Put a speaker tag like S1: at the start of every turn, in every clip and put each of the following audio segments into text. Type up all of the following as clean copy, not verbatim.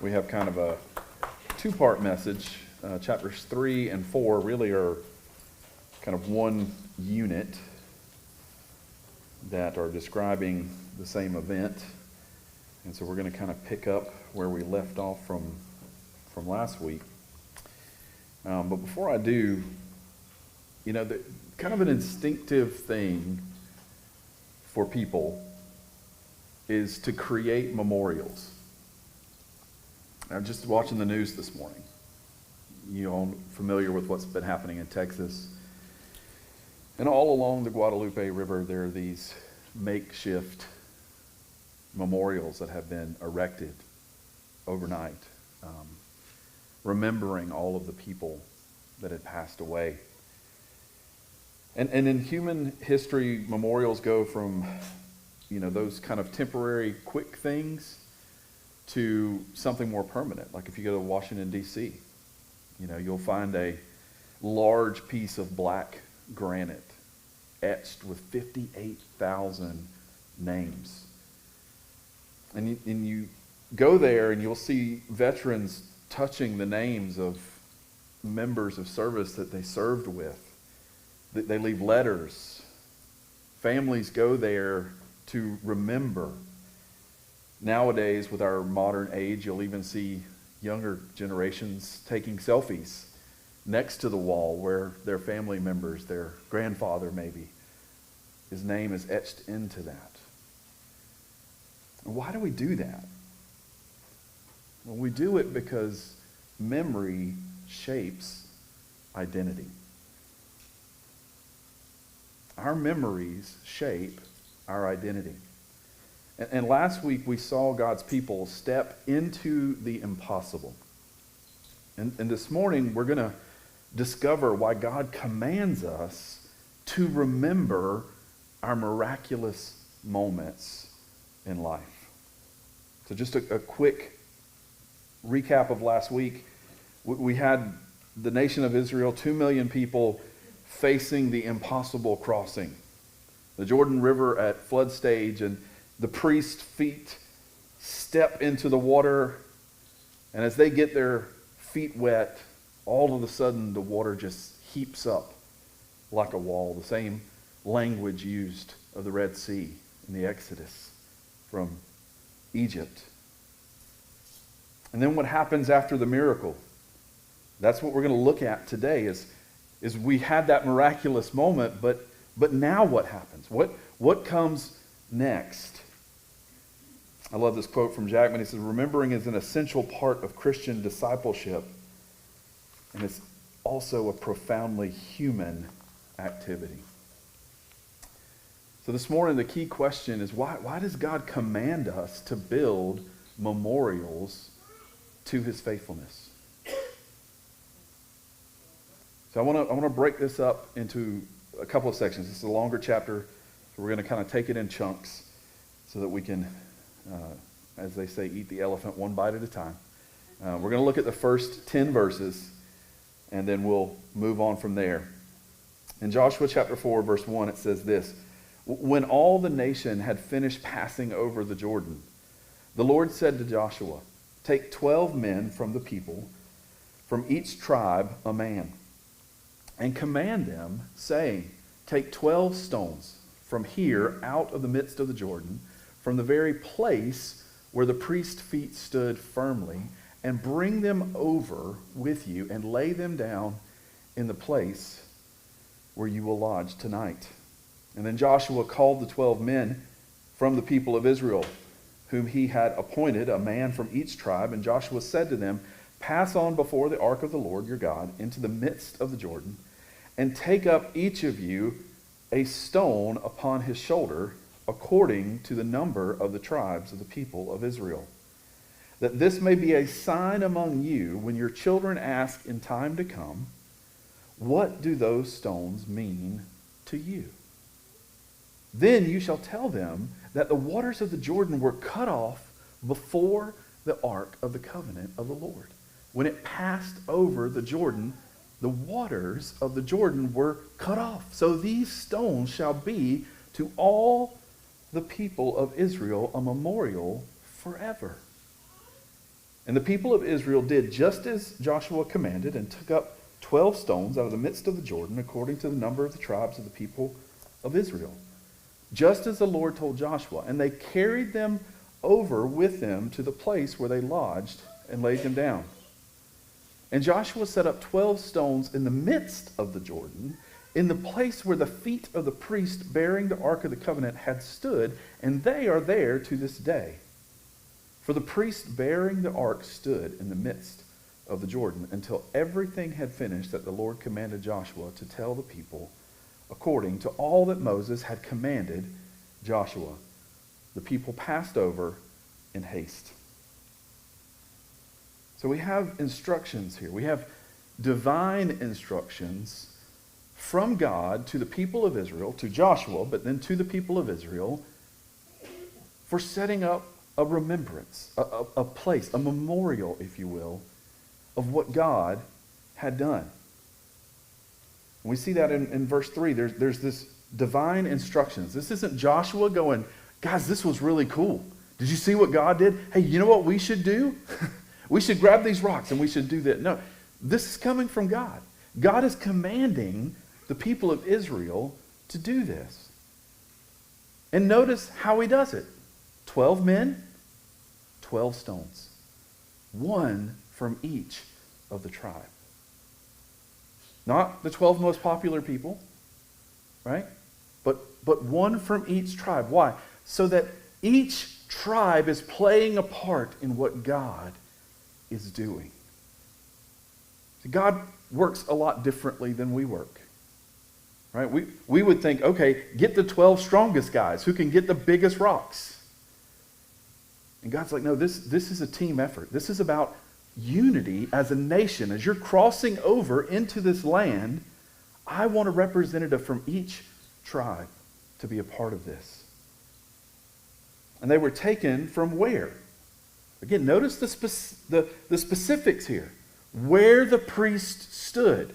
S1: We have kind of a two-part message. Chapters 3 and 4 really are kind of one unit that are describing the same event. And so we're going to kind of pick up where we left off from last week. But before I do, kind of an instinctive thing for people is to create memorials. I'm just watching the news this morning. You all familiar with what's been happening in Texas. And all along the Guadalupe River, there are these makeshift memorials that have been erected overnight, remembering all of the people that had passed away. And in human history, memorials go from, those kind of temporary, quick things to something more permanent. Like if you go to Washington, D.C., you'll find a large piece of black granite etched with 58,000 names. And you go there and you'll see veterans touching the names of members of service that they served with. They leave letters. Families go there to remember. Nowadays, with our modern age, you'll even see younger generations taking selfies next to the wall where their family members, their grandfather maybe, his name is etched into that. And why do we do that? Well, we do it because memory shapes identity. Our memories shape our identity. And last week we saw God's people step into the impossible. And this morning we're going to discover why God commands us to remember our miraculous moments in life. So just a quick recap of last week. We had the nation of Israel, 2 million people facing the impossible crossing. The Jordan River at flood stage, and the priest's feet step into the water, and as they get their feet wet, all of a sudden the water just heaps up like a wall. The same language used of the Red Sea in the Exodus from Egypt. And then what happens after the miracle? That's what we're going to look at today is we had that miraculous moment, but now what happens? What comes next? I love this quote from Jackman. He says, remembering is an essential part of Christian discipleship, and it's also a profoundly human activity. So this morning, the key question is, why does God command us to build memorials to his faithfulness? So I want to break this up into a couple of sections. This is a longer chapter, so we're going to kind of take it in chunks so that we can, as they say, eat the elephant one bite at a time. We're going to look at the first 10 verses, and then we'll move on from there. In Joshua chapter 4, verse 1, it says this: when all the nation had finished passing over the Jordan, the Lord said to Joshua, take 12 men from the people, from each tribe a man, and command them, saying, take 12 stones from here out of the midst of the Jordan, from the very place where the priest's feet stood firmly, and bring them over with you and lay them down in the place where you will lodge tonight. And then Joshua called the 12 men from the people of Israel, whom he had appointed, a man from each tribe. And Joshua said to them, pass on before the ark of the Lord your God into the midst of the Jordan, and take up each of you a stone upon his shoulder, according to the number of the tribes of the people of Israel, that this may be a sign among you when your children ask in time to come, what do those stones mean to you? Then you shall tell them that the waters of the Jordan were cut off before the ark of the covenant of the Lord. When it passed over the Jordan, the waters of the Jordan were cut off. So these stones shall be to all the people of Israel a memorial forever. And the people of Israel did just as Joshua commanded and took up 12 stones out of the midst of the Jordan, according to the number of the tribes of the people of Israel, just as the Lord told Joshua. And they carried them over with them to the place where they lodged and laid them down. And Joshua set up 12 stones in the midst of the Jordan, in the place where the feet of the priest bearing the Ark of the Covenant had stood, and they are there to this day. For the priest bearing the ark stood in the midst of the Jordan until everything had finished that the Lord commanded Joshua to tell the people, according to all that Moses had commanded Joshua. The people passed over in haste. So we have instructions here. We have divine instructions from God to the people of Israel, to Joshua, but then to the people of Israel, for setting up a remembrance, a place, a memorial, if you will, of what God had done. And we see that in verse 3. There's this divine instructions. This isn't Joshua going, guys, this was really cool. Did you see what God did? Hey, you know what we should do? We should grab these rocks and we should do that. No, this is coming from God. God is commanding the people of Israel to do this. And notice how he does it. 12 men, 12 stones. One from each of the tribe. Not the 12 most popular people, right? But one from each tribe. Why? So that each tribe is playing a part in what God is doing. God works a lot differently than we work. Right? We would think, okay, get the 12 strongest guys who can get the biggest rocks. And God's like, no, this is a team effort. This is about unity as a nation. As you're crossing over into this land, I want a representative from each tribe to be a part of this. And they were taken from where? Again, notice the specifics here. Where the priest stood.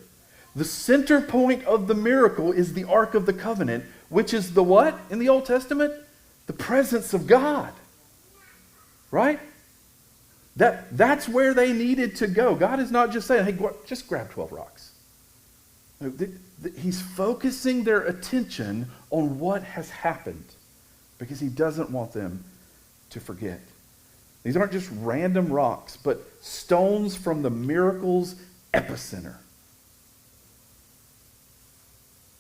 S1: The center point of the miracle is the Ark of the Covenant, which is the what in the Old Testament? The presence of God. Right? That's where they needed to go. God is not just saying, hey, just grab 12 rocks. No, he's focusing their attention on what has happened because he doesn't want them to forget. These aren't just random rocks, but stones from the miracle's epicenter.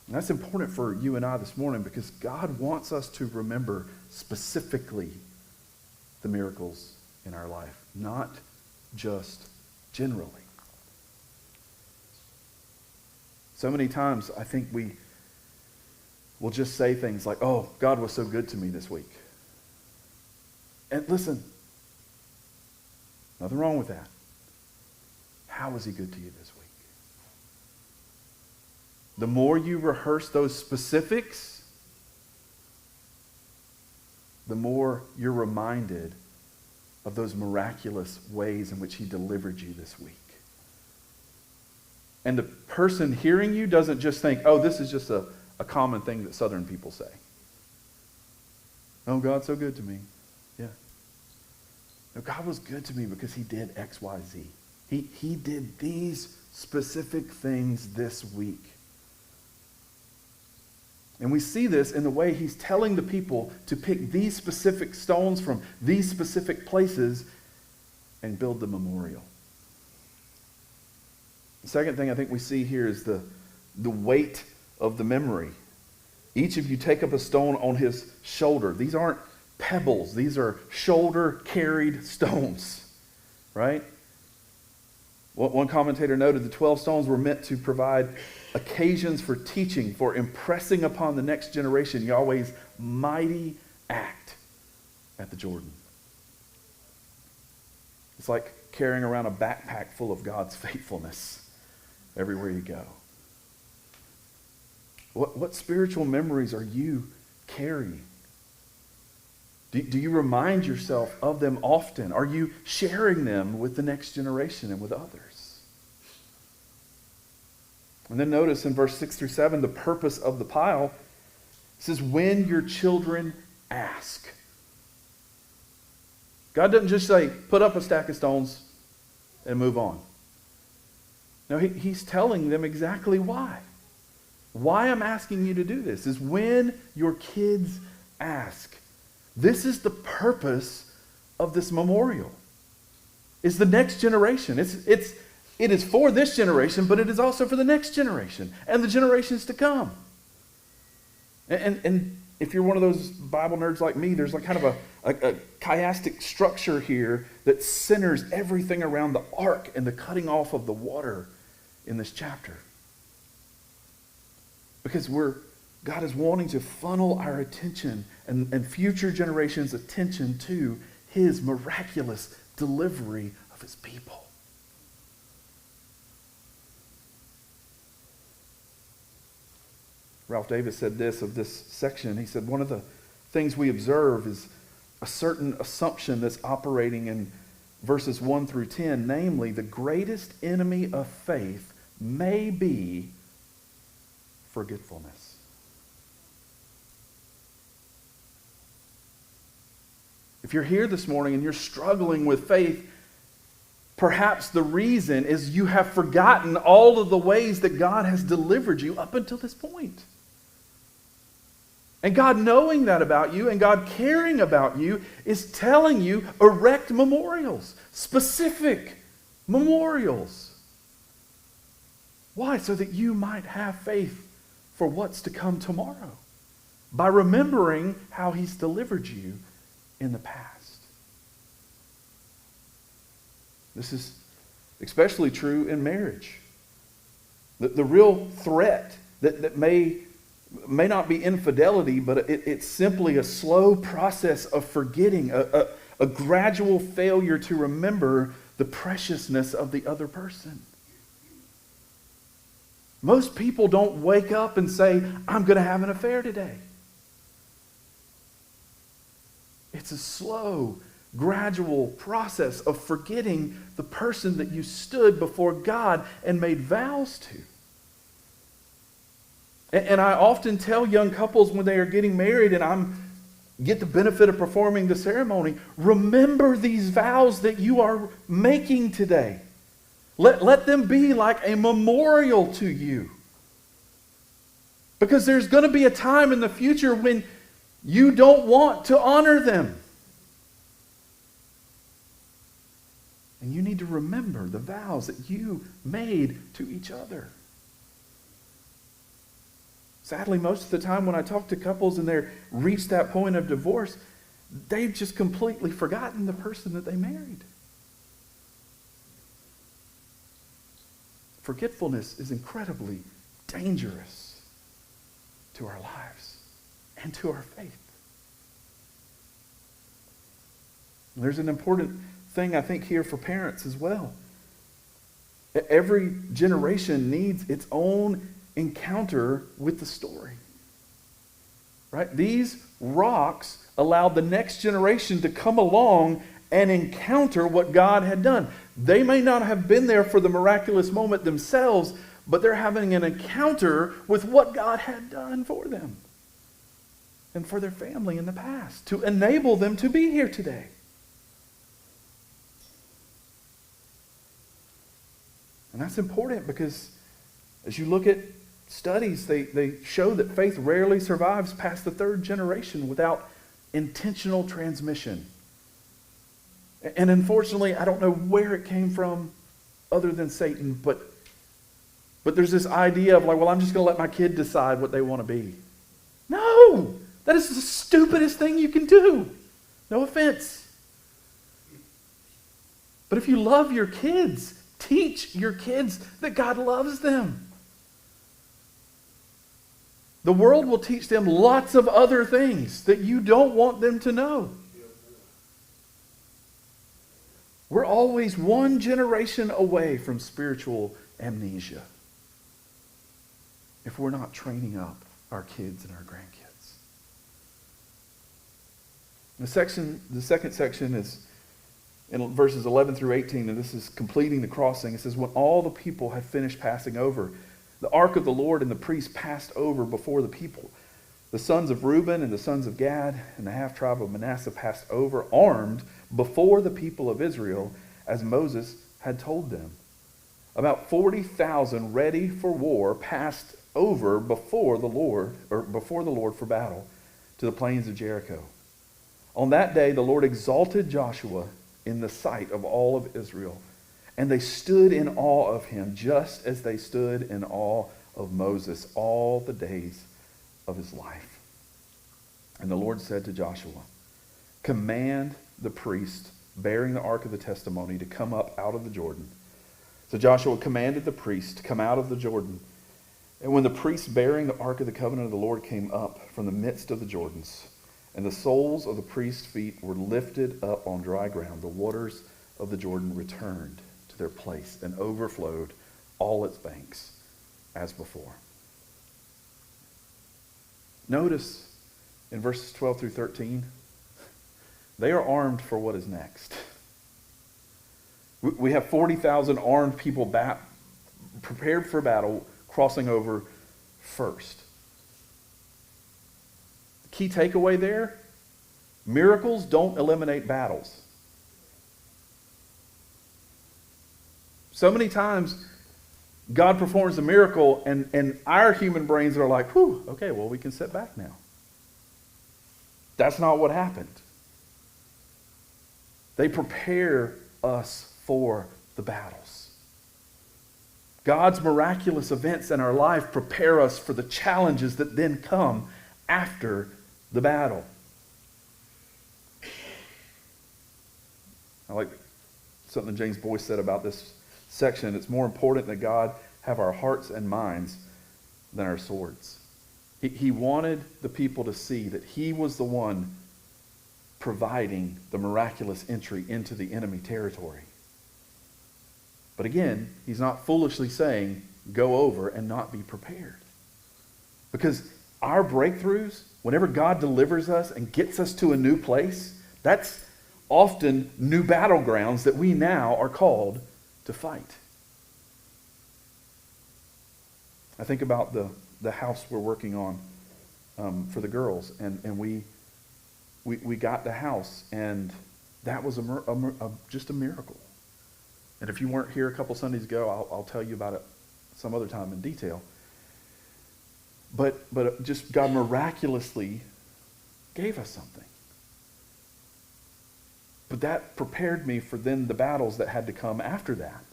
S1: And that's important for you and I this morning because God wants us to remember specifically the miracles in our life, not just generally. So many times I think we will just say things like, oh, God was so good to me this week. And listen, nothing wrong with that. How was he good to you this week? The more you rehearse those specifics, the more you're reminded of those miraculous ways in which he delivered you this week. And the person hearing you doesn't just think, oh, this is just a common thing that Southern people say. Oh, God's so good to me. Yeah. No, God was good to me because he did X, Y, Z. He did these specific things this week. And we see this in the way he's telling the people to pick these specific stones from these specific places and build the memorial. The second thing I think we see here is the weight of the memory. Each of you take up a stone on his shoulder. These aren't pebbles. These are shoulder-carried stones, right? One commentator noted the 12 stones were meant to provide occasions for teaching, for impressing upon the next generation Yahweh's mighty act at the Jordan. It's like carrying around a backpack full of God's faithfulness everywhere you go. What spiritual memories are you carrying? Do you remind yourself of them often? Are you sharing them with the next generation and with others? And then notice in verse 6 through 7, the purpose of the pile. It says, when your children ask. God doesn't just say, put up a stack of stones and move on. No, he's telling them exactly why. Why I'm asking you to do this is when your kids ask. This is the purpose of this memorial. It's the next generation. It is for this generation, but it is also for the next generation and the generations to come. And if you're one of those Bible nerds like me, there's like kind of a chiastic structure here that centers everything around the ark and the cutting off of the water in this chapter. Because God is wanting to funnel our attention and future generations' attention to his miraculous delivery of his people. Ralph Davis said this of this section. He said, one of the things we observe is a certain assumption that's operating in verses 1 through 10, namely, the greatest enemy of faith may be forgetfulness. If you're here this morning and you're struggling with faith, perhaps the reason is you have forgotten all of the ways that God has delivered you up until this point. And God knowing that about you and God caring about you is telling you, erect memorials, specific memorials. Why? So that you might have faith for what's to come tomorrow by remembering how he's delivered you in the past. This is especially true in marriage. The real threat that may not be infidelity, but it's simply a slow process of forgetting, a gradual failure to remember the preciousness of the other person. Most people don't wake up and say, I'm going to have an affair today. It's a slow, gradual process of forgetting the person that you stood before God and made vows to. And I often tell young couples when they are getting married and I get the benefit of performing the ceremony, remember these vows that you are making today. Let them be like a memorial to you. Because there's going to be a time in the future when you don't want to honor them. And you need to remember the vows that you made to each other. Sadly, most of the time when I talk to couples and they've reached that point of divorce, they've just completely forgotten the person that they married. Forgetfulness is incredibly dangerous to our lives and to our faith. And there's an important thing, I think, here for parents as well. Every generation needs its own encounter with the story. Right? These rocks allowed the next generation to come along and encounter what God had done. They may not have been there for the miraculous moment themselves, but they're having an encounter with what God had done for them and for their family in the past to enable them to be here today. And that's important because as you look at studies, they show that faith rarely survives past the third generation without intentional transmission. And unfortunately, I don't know where it came from other than Satan, but there's this idea of like, well, I'm just going to let my kid decide what they want to be. No! That is the stupidest thing you can do. No offense. But if you love your kids, teach your kids that God loves them. The world will teach them lots of other things that you don't want them to know. We're always one generation away from spiritual amnesia if we're not training up our kids and our grandkids. The second section is in verses 11 through 18, and this is completing the crossing. It says, when all the people had finished passing over, the ark of the Lord and the priests passed over before the people. The sons of Reuben and the sons of Gad and the half-tribe of Manasseh passed over, armed, before the people of Israel, as Moses had told them. About 40,000 ready for war passed over before the Lord for battle to the plains of Jericho. On that day, the Lord exalted Joshua in the sight of all of Israel, and they stood in awe of him, just as they stood in awe of Moses all the days of his life. And the Lord said to Joshua, command the priest bearing the ark of the testimony to come up out of the Jordan. So Joshua commanded the priest to come out of the Jordan. And when the priest bearing the ark of the covenant of the Lord came up from the midst of the Jordans, and the soles of the priest's feet were lifted up on dry ground, the waters of the Jordan returned to their place and overflowed all its banks as before. Notice in verses 12 through 13, they are armed for what is next. We have 40,000 armed people prepared for battle, crossing over first. The key takeaway there, miracles don't eliminate battles. So many times, God performs a miracle, and our human brains are like, whew, okay, well, we can sit back now. That's not what happened. They prepare us for the battles. God's miraculous events in our life prepare us for the challenges that then come after the battle. I like something James Boyce said about this section. It's more important that God have our hearts and minds than our swords. He wanted the people to see that he was the one providing the miraculous entry into the enemy territory. But again, he's not foolishly saying, go over and not be prepared. Because our breakthroughs, whenever God delivers us and gets us to a new place, that's often new battlegrounds that we now are called to fight. I think about the house we're working on for the girls, and we got the house, and that was just a miracle. And if you weren't here a couple Sundays ago, I'll tell you about it some other time in detail. But just God miraculously gave us something. But that prepared me for then the battles that had to come after that.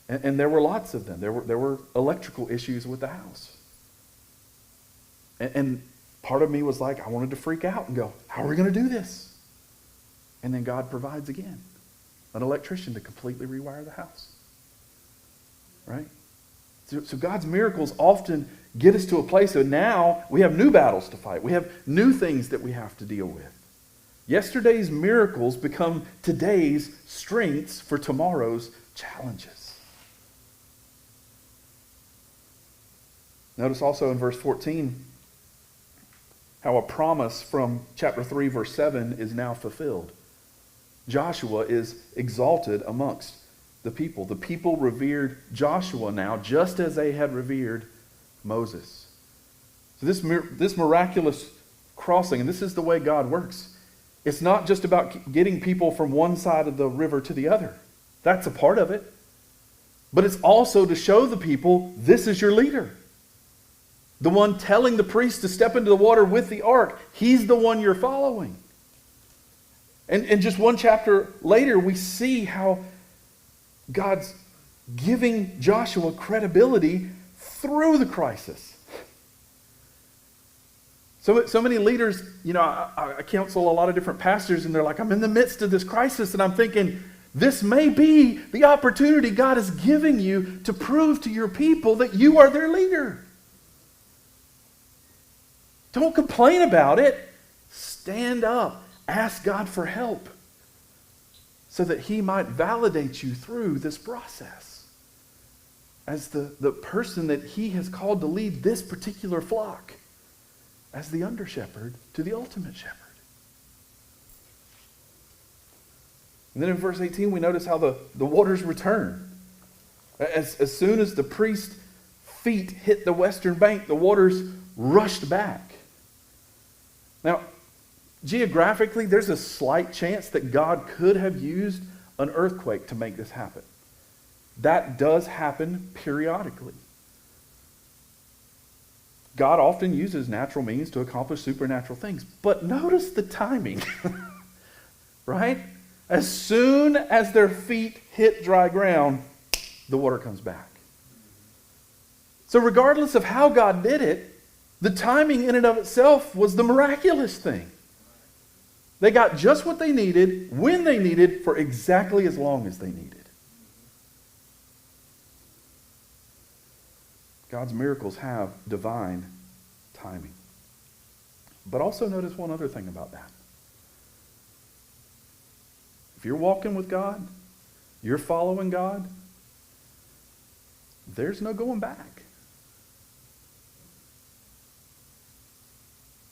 S1: And there were lots of them. There were electrical issues with the house. And part of me was like, I wanted to freak out and go, how are we going to do this? And then God provides again an electrician to completely rewire the house. Right? So God's miracles often get us to a place of now we have new battles to fight. We have new things that we have to deal with. Yesterday's miracles become today's strengths for tomorrow's challenges. Notice also in verse 14 how a promise from chapter 3, verse 7 is now fulfilled. Joshua is exalted amongst the people. The people revered Joshua now just as they had revered Moses. So this miraculous crossing, and this is the way God works, it's not just about getting people from one side of the river to the other. That's a part of it. But it's also to show the people, this is your leader. The one telling the priest to step into the water with the ark. He's the one you're following. And just one chapter later, we see how God's giving Joshua credibility through the crisis. So many leaders, I counsel a lot of different pastors, and they're like, I'm in the midst of this crisis, and I'm thinking, this may be the opportunity God is giving you to prove to your people that you are their leader. Don't complain about it. Stand up. Ask God for help so that he might validate you through this process as the person that he has called to lead this particular flock as the under shepherd to the ultimate shepherd. And then in verse 18 we notice how the waters return. As soon as the priest's feet hit the western bank, the waters rushed back. Now, Geographically, there's a slight chance that God could have used an earthquake to make this happen. That does happen periodically. God often uses natural means to accomplish supernatural things. But notice the timing, right? As soon as their feet hit dry ground, the water comes back. So regardless of how God did it, the timing in and of itself was the miraculous thing. They got just what they needed, when they needed, for exactly as long as they needed. God's miracles have divine timing. But also notice one other thing about that. If you're walking with God, you're following God, there's no going back.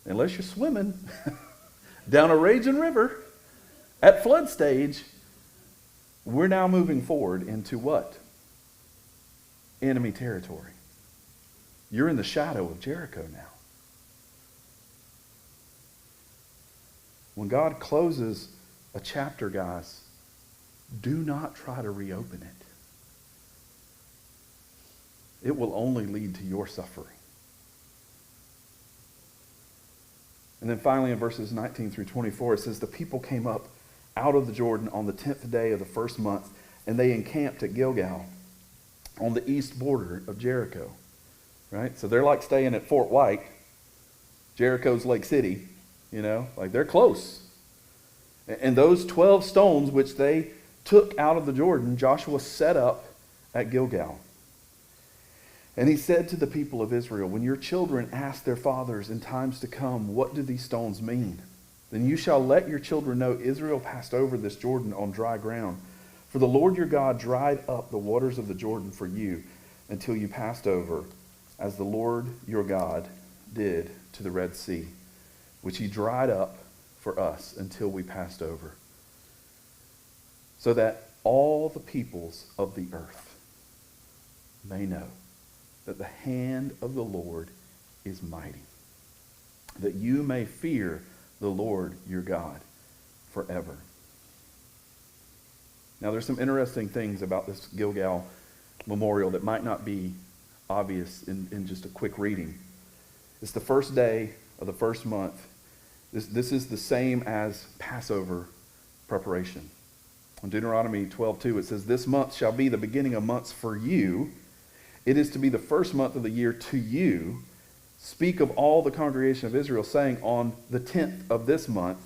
S1: Unless you're swimming down a raging river at flood stage, we're now moving forward into what? Enemy territory. You're in the shadow of Jericho now. When God closes a chapter, guys, do not try to reopen it. It will only lead to your suffering. And then finally in verses 19 through 24, it says, the people came up out of the Jordan on the 10th day of the first month, and they encamped at Gilgal on the east border of Jericho. Right? So they're like staying at Fort White. Jericho's Lake City, like they're close. And those 12 stones which they took out of the Jordan, Joshua set up at Gilgal. And he said to the people of Israel, when your children ask their fathers in times to come, what do these stones mean? Then you shall let your children know Israel passed over this Jordan on dry ground. For the Lord your God dried up the waters of the Jordan for you until you passed over, as the Lord your God did to the Red Sea, which he dried up for us until we passed over, so that all the peoples of the earth may know that the hand of the Lord is mighty, that you may fear the Lord your God forever. Now there's some interesting things about this Gilgal memorial that might not be obvious in just a quick reading. It's the first day of the first month. This is the same as Passover preparation. In Deuteronomy 12:2, it says, this month shall be the beginning of months for you. It is to be the first month of the year to you. Speak of all the congregation of Israel, saying, on the 10th of this month,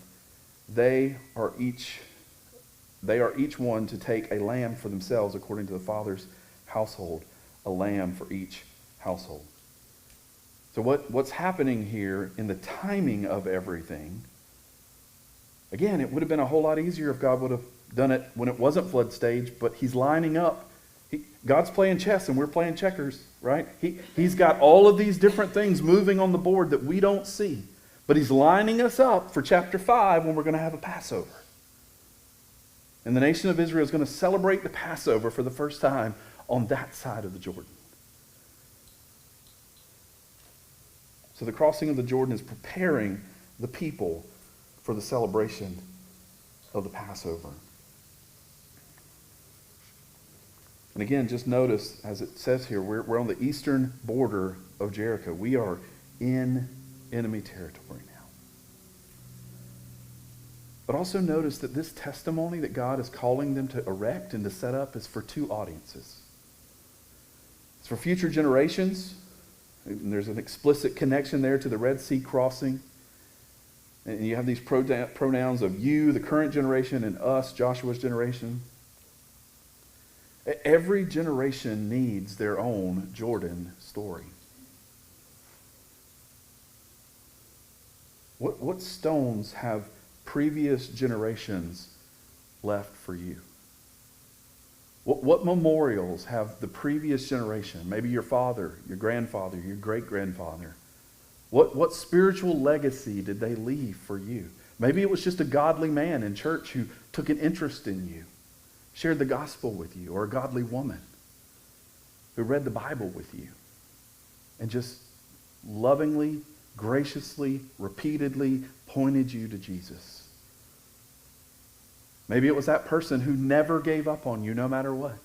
S1: they are each one to take a lamb for themselves according to the father's household, a lamb for each household. So what's happening here in the timing of everything, again, it would have been a whole lot easier if God would have done it when it wasn't flood stage, but he's lining up. God's playing chess and we're playing checkers, right? He's got all of these different things moving on the board that we don't see, but he's lining us up for chapter 5 when we're going to have a Passover. And the nation of Israel is going to celebrate the Passover for the first time on that side of the Jordan. So the crossing of the Jordan is preparing the people for the celebration of the Passover. And again, just notice, as it says here, we're on the eastern border of Jericho. We are in enemy territory now. But also notice that this testimony that God is calling them to erect and to set up is for two audiences. It's for future generations. And there's an explicit connection there to the Red Sea crossing. And you have these pronouns of you, the current generation, and us, Joshua's generation. Every generation needs their own Jordan story. What stones have previous generations left for you? What memorials have the previous generation, maybe your father, your grandfather, your great-grandfather, what spiritual legacy did they leave for you? Maybe it was just a godly man in church who took an interest in you, shared the gospel with you, or a godly woman who read the Bible with you and just lovingly graciously, repeatedly pointed you to Jesus. Maybe it was that person who never gave up on you no matter what.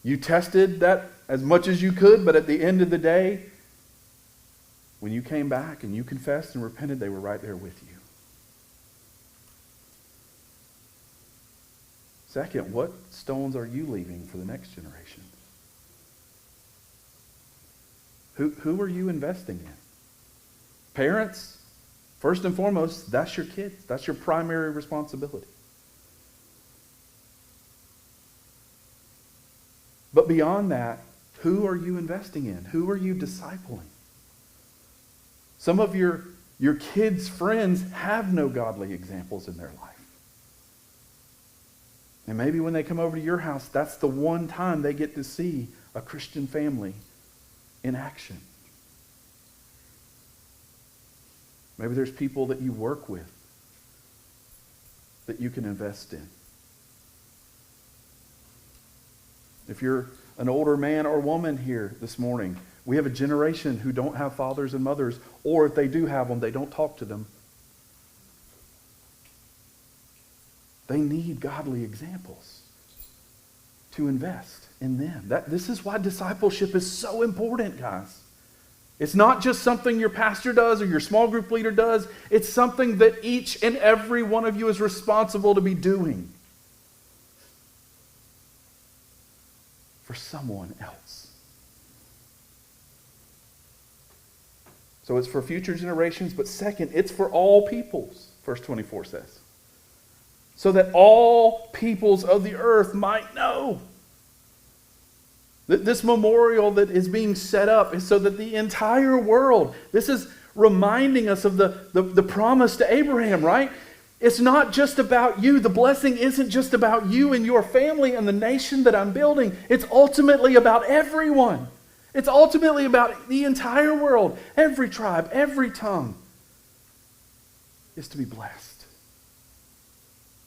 S1: You tested that as much as you could, but at the end of the day, when you came back and you confessed and repented, they were right there with you. Second, what stones are you leaving for the next generation? Who are you investing in? Parents, first and foremost, that's your kids. That's your primary responsibility. But beyond that, who are you investing in? Who are you discipling? Some of your kids' friends have no godly examples in their life. And maybe when they come over to your house, that's the one time they get to see a Christian family in action. Maybe there's people that you work with that you can invest in. If you're an older man or woman here this morning, we have a generation who don't have fathers and mothers, or if they do have them, they don't talk to them. They need godly examples to invest in them. This is why discipleship is so important, guys. It's not just something your pastor does or your small group leader does. It's something that each and every one of you is responsible to be doing for someone else. So it's for future generations, but second, it's for all peoples, verse 24 says. So that all peoples of the earth might know. This memorial that is being set up is so that the entire world, this is reminding us of the promise to Abraham, right? It's not just about you. The blessing isn't just about you and your family and the nation that I'm building. It's ultimately about everyone. It's ultimately about the entire world. Every tribe, every tongue is to be blessed.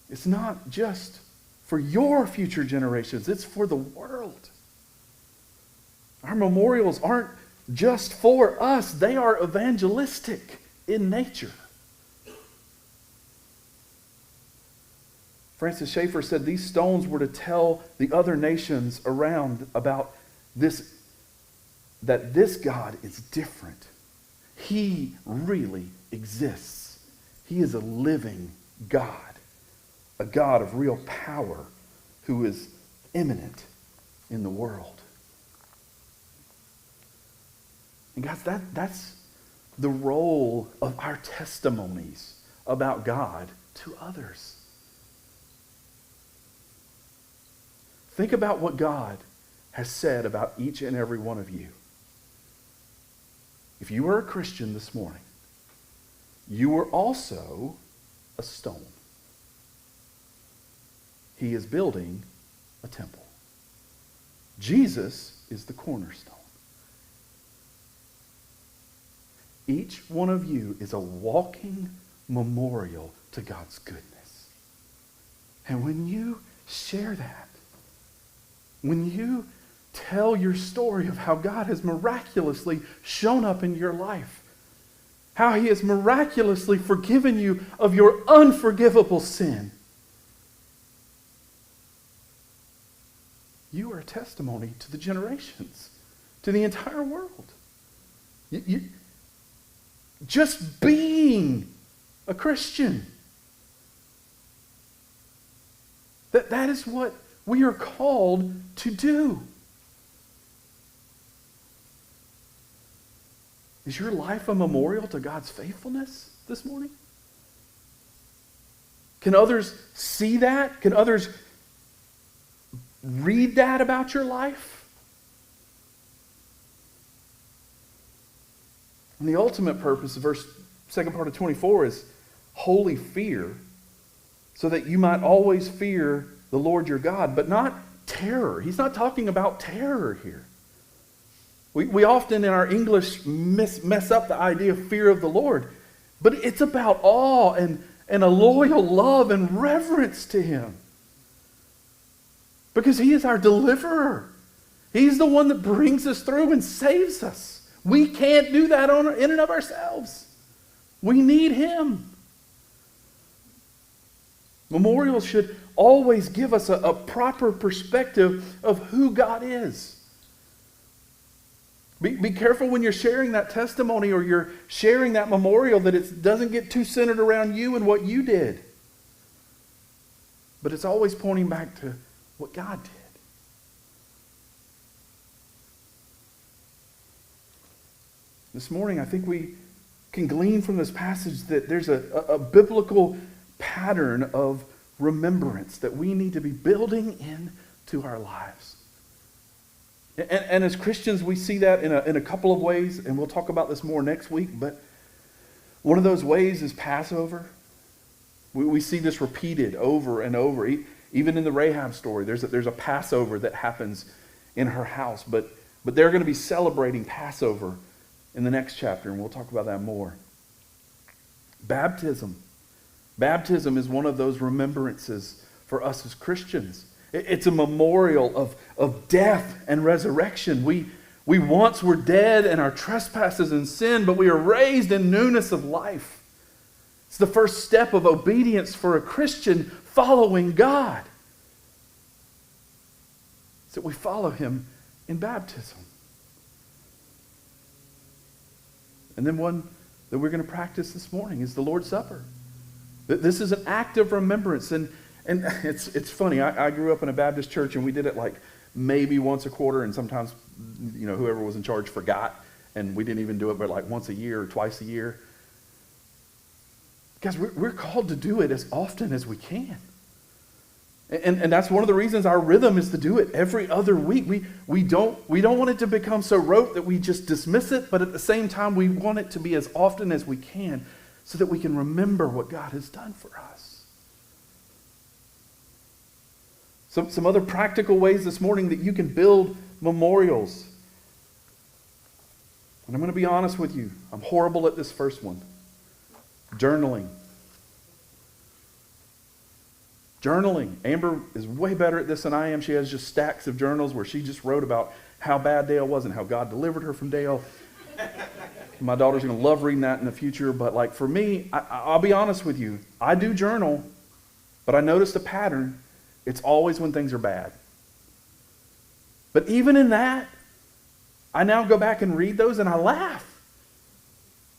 S1: It's not just for your future generations. It's for the world. Our memorials aren't just for us. They are evangelistic in nature. Francis Schaeffer said these stones were to tell the other nations around about this, that this God is different. He really exists. He is a living God. A God of real power who is immanent in the world. And guys, that's the role of our testimonies about God to others. Think about what God has said about each and every one of you. If you are a Christian this morning, you are also a stone. He is building a temple. Jesus is the cornerstone. Each one of you is a walking memorial to God's goodness. And when you share that, when you tell your story of how God has miraculously shown up in your life, how He has miraculously forgiven you of your unforgivable sin, you are a testimony to the generations, to the entire world. Just being a Christian. That is what we are called to do. Is your life a memorial to God's faithfulness this morning? Can others see that? Can others read that about your life? And the ultimate purpose of second part of 24 is holy fear, so that you might always fear the Lord your God, but not terror. He's not talking about terror here. We often in our English mess up the idea of fear of the Lord, but it's about awe and a loyal love and reverence to Him. Because He is our deliverer. He's the one that brings us through and saves us. We can't do that in and of ourselves. We need him. Memorials should always give us a proper perspective of who God is. Be careful when you're sharing that testimony or you're sharing that memorial that it doesn't get too centered around you and what you did. But it's always pointing back to what God did. This morning, I think we can glean from this passage that there's a biblical pattern of remembrance that we need to be building into our lives. And as Christians, we see that in a couple of ways, and we'll talk about this more next week, but one of those ways is Passover. We see this repeated over and over. Even in the Rahab story, there's a Passover that happens in her house, but they're going to be celebrating Passover in the next chapter, and we'll talk about that more. Baptism. Baptism is one of those remembrances for us as Christians. It's a memorial of death and resurrection. We once were dead in our trespasses and sin, but we are raised in newness of life. It's the first step of obedience for a Christian following God. It's that we follow him in baptism. And then one that we're going to practice this morning is the Lord's Supper. This is an act of remembrance. And it's funny. I grew up in a Baptist church, and we did it like maybe once a quarter, and sometimes, whoever was in charge forgot, and we didn't even do it but like once a year or twice a year. Guys, we're called to do it as often as we can. And that's one of the reasons our rhythm is to do it every other week. We don't want it to become so rote that we just dismiss it, but at the same time, we want it to be as often as we can so that we can remember what God has done for us. Some other practical ways this morning that you can build memorials. And I'm going to be honest with you. I'm horrible at this first one. Journaling. Journaling. Amber is way better at this than I am. She has just stacks of journals where she just wrote about how bad Dale was and how God delivered her from Dale. My daughter's going to love reading that in the future. But like for me, I'll be honest with you. I do journal, but I noticed a pattern. It's always when things are bad. But even in that, I now go back and read those and I laugh.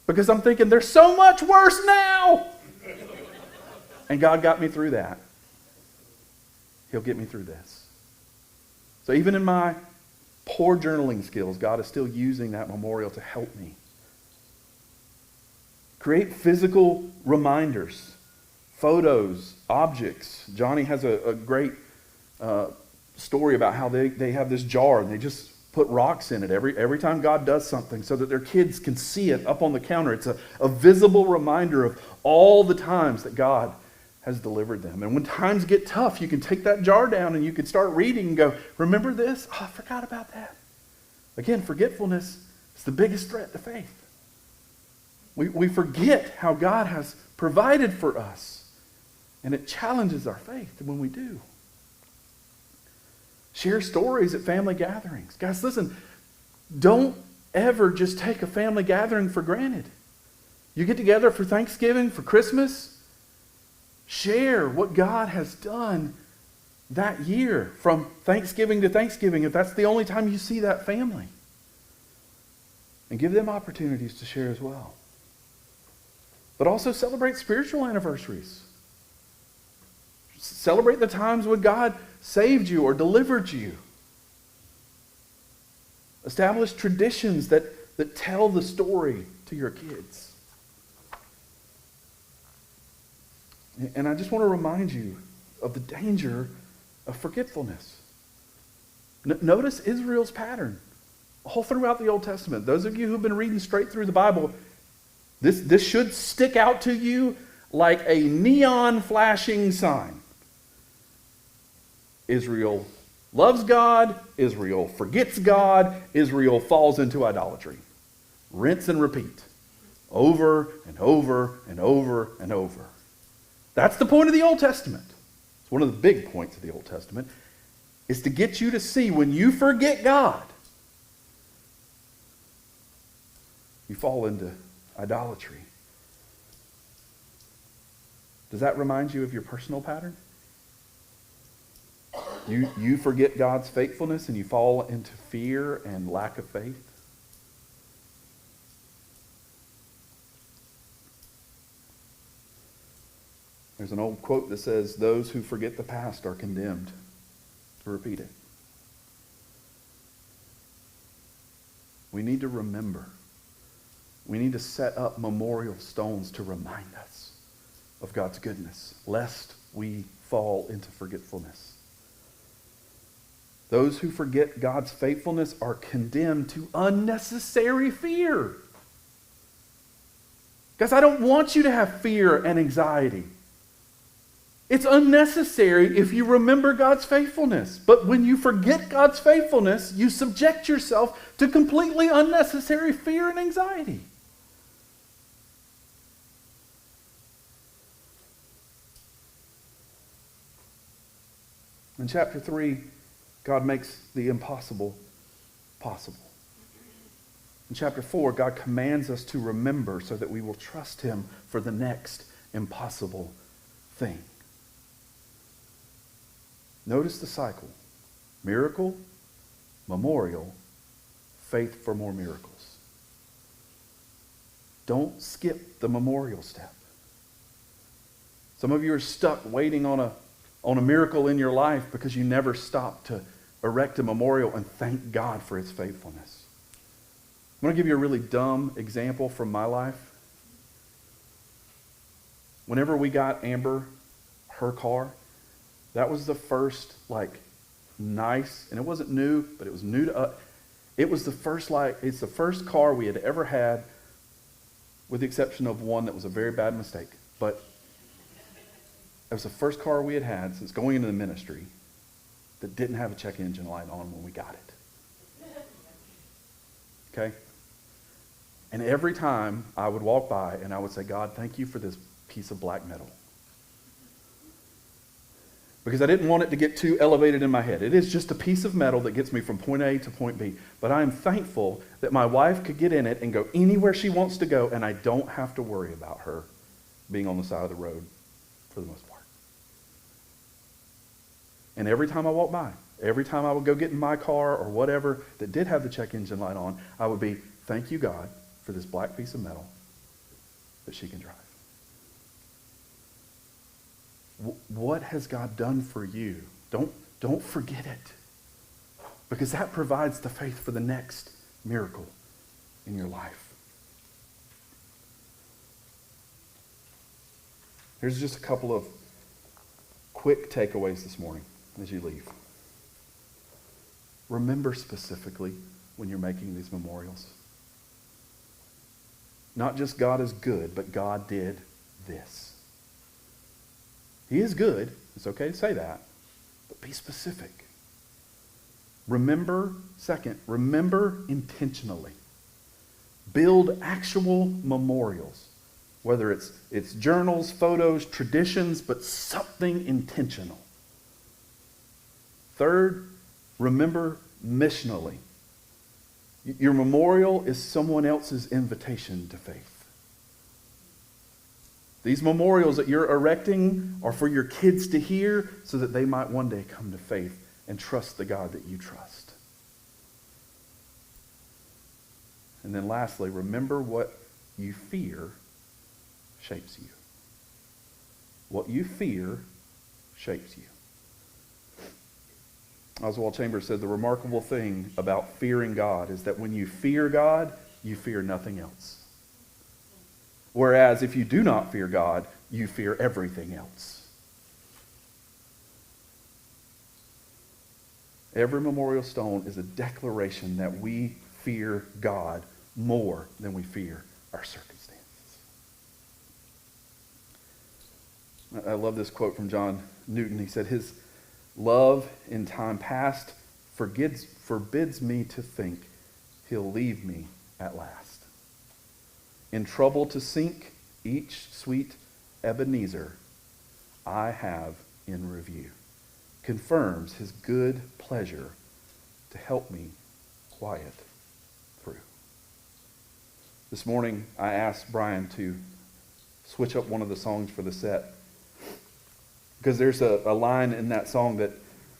S1: Because I'm thinking, they're so much worse now. And God got me through that. He'll get me through this. So even in my poor journaling skills, God is still using that memorial to help me. Create physical reminders, photos, objects. Johnny has a great story about how they have this jar and they just put rocks in it every time God does something so that their kids can see it up on the counter. It's a visible reminder of all the times that God has delivered them. And when times get tough, you can take that jar down and you can start reading and go, remember this? Oh, I forgot about that. Again, forgetfulness is the biggest threat to faith. We forget how God has provided for us, and it challenges our faith when we do. Share stories at family gatherings. Guys, listen, don't ever just take a family gathering for granted. You get together for Thanksgiving, for Christmas, share what God has done that year from Thanksgiving to Thanksgiving, if that's the only time you see that family. And give them opportunities to share as well. But also celebrate spiritual anniversaries. Celebrate the times when God saved you or delivered you. Establish traditions that tell the story to your kids. And I just want to remind you of the danger of forgetfulness. Notice Israel's pattern all throughout the Old Testament. Those of you who've been reading straight through the Bible, this should stick out to you like a neon flashing sign. Israel loves God. Israel forgets God. Israel falls into idolatry. Rinse and repeat. Over and over and over and over. That's the point of the Old Testament. It's one of the big points of the Old Testament, is to get you to see when you forget God, You fall into idolatry. Does that remind you of your personal pattern? You forget God's faithfulness and you fall into fear and lack of faith? There's an old quote that says, "Those who forget the past are condemned to repeat it." We need to remember. We need to set up memorial stones to remind us of God's goodness, lest we fall into forgetfulness. Those who forget God's faithfulness are condemned to unnecessary fear. Guys, I don't want you to have fear and anxiety. It's unnecessary if you remember God's faithfulness. But when you forget God's faithfulness, you subject yourself to completely unnecessary fear and anxiety. In chapter 3, God makes the impossible possible. In chapter 4, God commands us to remember so that we will trust him for the next impossible thing. Notice the cycle. Miracle, memorial, faith for more miracles. Don't skip the memorial step. Some of you are stuck waiting on a miracle in your life because you never stopped to erect a memorial and thank God for his faithfulness. I'm going to give you a really dumb example from my life. Whenever we got Amber her car, that was the first, nice, and it wasn't new, but it was new to us. It was it's the first car we had ever had, with the exception of one that was a very bad mistake. But it was the first car we had had since going into the ministry that didn't have a check engine light on when we got it. Okay? And every time I would walk by and I would say, "God, thank you for this piece of black metal." Because I didn't want it to get too elevated in my head. It is just a piece of metal that gets me from point A to point B. But I am thankful that my wife could get in it and go anywhere she wants to go, and I don't have to worry about her being on the side of the road for the most part. And every time I walk by, every time I would go get in my car or whatever that did have the check engine light on, I would be, "Thank you, God, for this black piece of metal that she can drive." What has God done for you? Don't forget it. Because that provides the faith for the next miracle in your life. Here's just a couple of quick takeaways this morning as you leave. Remember specifically when you're making these memorials. Not just God is good, but God did this. He is good. It's okay to say that. But be specific. Remember intentionally. Build actual memorials. Whether it's journals, photos, traditions, but something intentional. Third, remember missionally. Your memorial is someone else's invitation to faith. These memorials that you're erecting are for your kids to hear so that they might one day come to faith and trust the God that you trust. And then lastly, remember what you fear shapes you. What you fear shapes you. Oswald Chambers said the remarkable thing about fearing God is that when you fear God, you fear nothing else. Whereas if you do not fear God, you fear everything else. Every memorial stone is a declaration that we fear God more than we fear our circumstances. I love this quote from John Newton. He said, "His love in time past forbids me to think he'll leave me at last. In trouble to sink, each sweet Ebenezer I have in review confirms his good pleasure to help me quiet through." This morning, I asked Brian to switch up one of the songs for the set. Because there's a line in that song that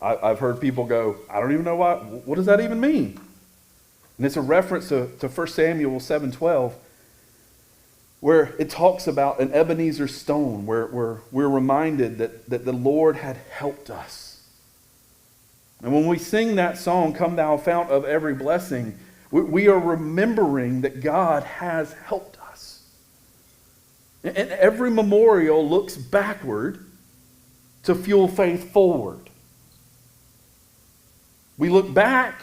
S1: I've heard people go, I don't even know what does that even mean? And it's a reference to 1 Samuel 7:12, where it talks about an Ebenezer stone, where we're reminded that the Lord had helped us. And when we sing that song, Come Thou Fount of Every Blessing, we are remembering that God has helped us. And every memorial looks backward to fuel faith forward. We look back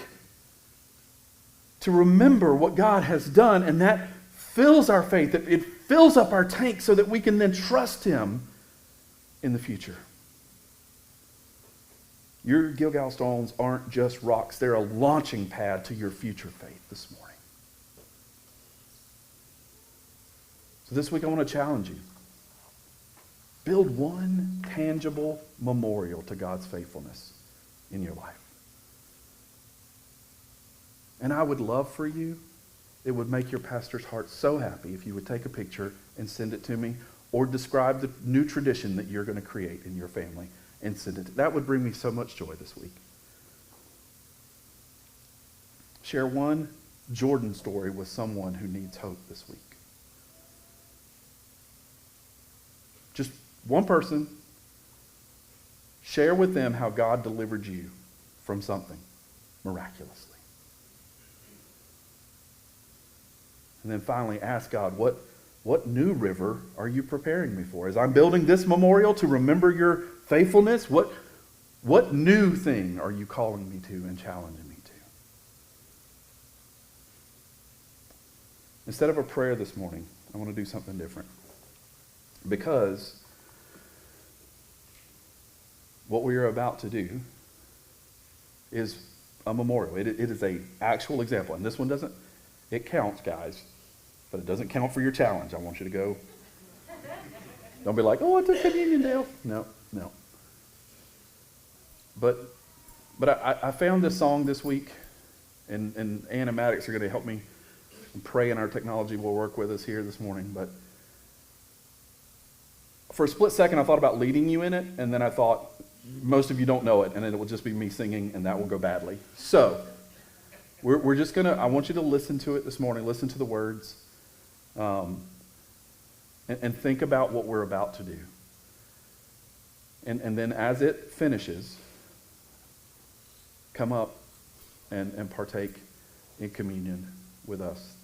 S1: to remember what God has done, and that fills our faith. It fills up our tank so that we can then trust Him in the future. Your Gilgal stones aren't just rocks. They're a launching pad to your future faith this morning. So this week I want to challenge you. Build one tangible memorial to God's faithfulness in your life. And I would love for you, it would make your pastor's heart so happy if you would take a picture and send it to me, or describe the new tradition that you're going to create in your family and send it. That would bring me so much joy this week. Share one Jordan story with someone who needs hope this week. Just one person. Share with them how God delivered you from something miraculously. And then finally ask God, what new river are you preparing me for? As I'm building this memorial to remember your faithfulness, what new thing are you calling me to and challenging me to? Instead of a prayer this morning, I want to do something different. Because what we are about to do is a memorial. It is an actual example. And this one doesn't, it counts, guys. But it doesn't count for your challenge. I want you to go. Don't be like, oh, I took communion, Dale. No. But I found this song this week, and Ann and Maddox are going to help me pray, and our technology will work with us here this morning. But for a split second, I thought about leading you in it, and then I thought, most of you don't know it, and then it will just be me singing, and that will go badly. So we're just going to, I want you to listen to it this morning, listen to the words. And think about what we're about to do. And then as it finishes, come up and partake in communion with us this